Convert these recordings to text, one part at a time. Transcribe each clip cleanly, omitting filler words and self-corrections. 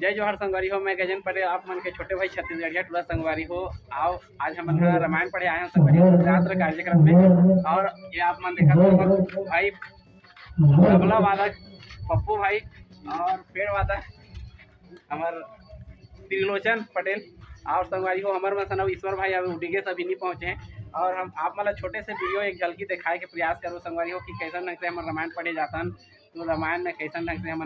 जय जोहर संगवारी हो। मैं गजेंद्र पटेल आप मन के छोटे भाई छत्तीसगढ़िया टूला संगवारी हो। आओ आज हम रामायण पढ़े आए हैं संगवारी हो रात्र कार्यक्रम में। और ये आप मन देखा तो भाई तबला वादक पप्पू भाई और पेड़ वादक हमार त्रिलोचन पटेल और संगवारी हो हमारे मसन ईश्वर भाई अभी उडिगे सभी नहीं पहुँचे हैं। और हम आप मतलब छोटे से वीडियो एक झलकी दिखाए के प्रयास करो संगवारी हो कि कैसा ढंग से हम रामायण पढ़े जातन, तो रामायण में कैसा ढंग से हम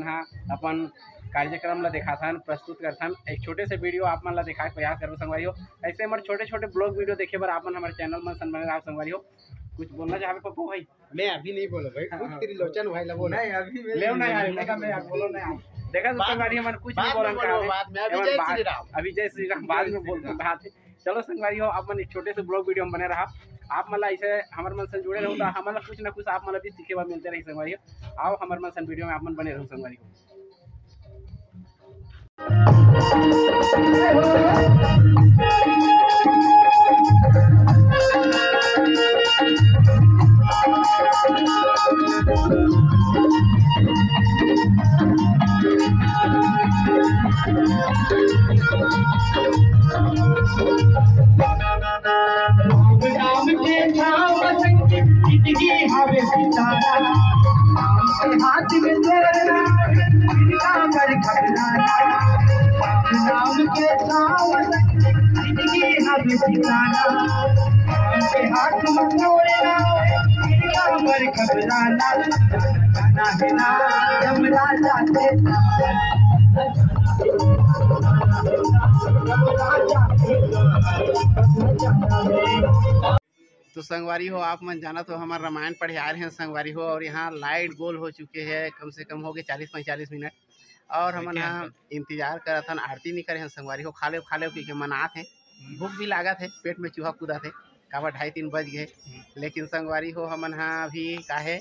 अपन कार्यक्रम ला दिखाथन प्रस्तुत करथन। एक छोटे से वीडियो आप मन ला दिखाए प्रयास करो संगवारी हो। ऐसे हमारे छोटे छोटे ब्लॉग वीडियो देखे बर आप मन हमारे चैनल में सन बने रहा संगवारी हो। कुछ बोलना चाहे पप्पू भाई? मैं अभी नहीं बोलो भाई, खुद त्रिलोचन भाई ला बोलो। नहीं अभी ले ना यार, मैं मैं बोलो ना। देखा तो संगवारी हमन कुछ नहीं बोलन का अभी जय श्री राम बाद में बोलते बात है। चलो संगवारी हो आप मन एक छोटे से ब्लॉग वीडियो में बने रहा। आप मतलब ऐसे हमारे मन से जुड़े रहो तो हमारा कुछ ना कुछ आप मतलब भी सीखे हुआ मिलते रही संगवारी हो। आओ हमारे मन से वीडियो में आप मन बने रहो संगवारी हो। हाथ में तोड़ना कर खपलाना नाम के सावन जिंदगी हमें सिखाना हाथ में तोड़ना कर खपलाना गाना बिना जमला जाते तो संगवारी हो आप मन जाना तो हमारा रामायण पढ़े आ रहे हैं संगवारी हो। और यहाँ लाइट गोल हो चुके हैं, कम से कम हो गए 40-45 मिनट। और हम यहाँ इंतजार करत हन, आरती नहीं करे हैं संगवारी हो। खाले क्योंकि मनात हैं, भूख भी लागत है, पेट में चूहा कूदा थे काबर 2:30-3 बज गए। लेकिन संगवारी हो हम यहाँ भी काहे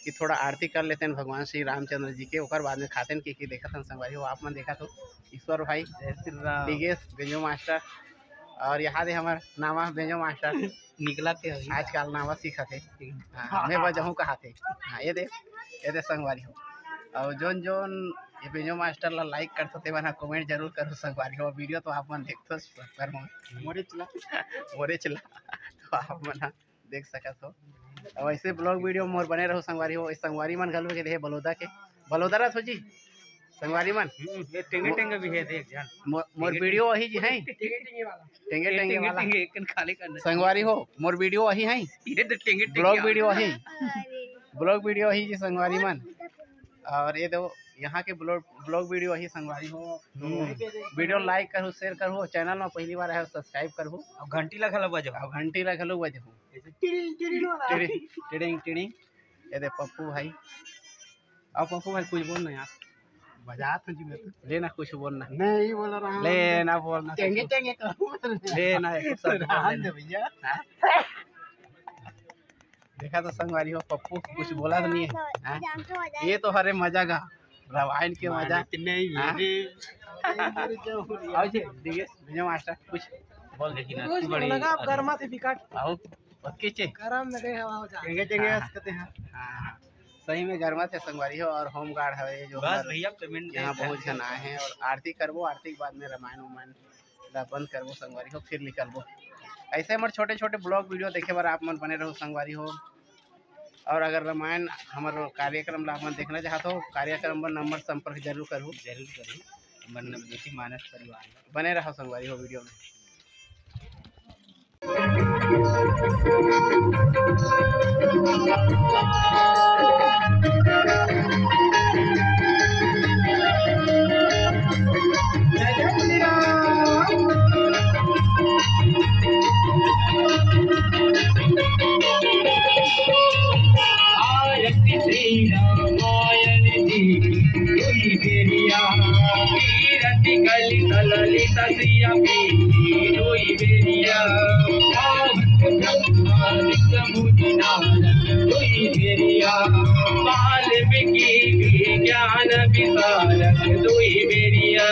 कि थोड़ा आरती कर लेते हैं भगवान श्री रामचंद्र जी के, ओकर बाद में खाते हैं कि देखा था संगवारी हो। आप मन देखा तो ईश्वर भाई दिगेश बेंजो मास्टर और यहाँ दे हमार नामा बेंजो मास्टर निकला थे आजकल नावा सीखा थे। हाँ, मैं बजाऊँ कहा थे। हाँ ये दे संगवारी हो। और जोन ये बेंजो मास्टर ला लाइक कर सकते बना कमेंट जरूर करो संगवारी हो। वीडियो तो आप मन देखते पर मोरे चला तो आप मन देख सकत हो। और ऐसे ब्लॉग वीडियो मोर बने रहो संगवारी हो। संगवारी मन गलू के देहे बलौदा रथ हो जी संगवारी मन टेंगे भी है देख जान मोर वीडियो वही जी है टेंगे वाला संगवारी हो। मोर वीडियो वही है ये तो टेंगे ब्लॉग वीडियो वही जी संगवारी मन। और ये दो यहाँ के ब्लॉग वीडियो वही संगवारी हो। वीडियो लाइक करो, शेयर करो, चैनल में पहली बार है सब्सक्राइब करो और घंटी ला घलो बजाओ टिड़िंग। ये दे पप्पू भाई और पप्पू भाई कुछ बोलना यार बजा तो जी तो लेना कुछ बोलना नहीं बोल रहा लेना बोलना टेंगे लेना भैया। देखा तो संगवारी हो पप्पू कुछ बोला तो नहीं है। ये तो हरे मजा का रामायण के मजा नहीं मास्टर कुछ बोल देखी लगा गर्मा से बिकाट आओ के गरम लगे हवा हो जाए कहते हैं। हाँ सही में गर्मा थे संगवारी हो। और होम गार्ड है जो भैया पेमेंट यहाँ बहुत जन आए हैं। और आरती करबो, आरती के बाद में रामायण बंद करबो संगवारी हो, फिर निकलबो। ऐसे हमारे छोटे छोटे ब्लॉग वीडियो देखे बार आप मन बने रहो संगवारी हो। और अगर रामायण हमारे कार्यक्रम ला मन देखना चाहते हो कार्यक्रम पर नंबर संपर्क जरूर करूँ मानस परिवार बने रहो संगवारी हो वीडियो में। श्री रामायण जी ललित सिया वाल्मीकि ज्ञान विशारद दुई बेरिया।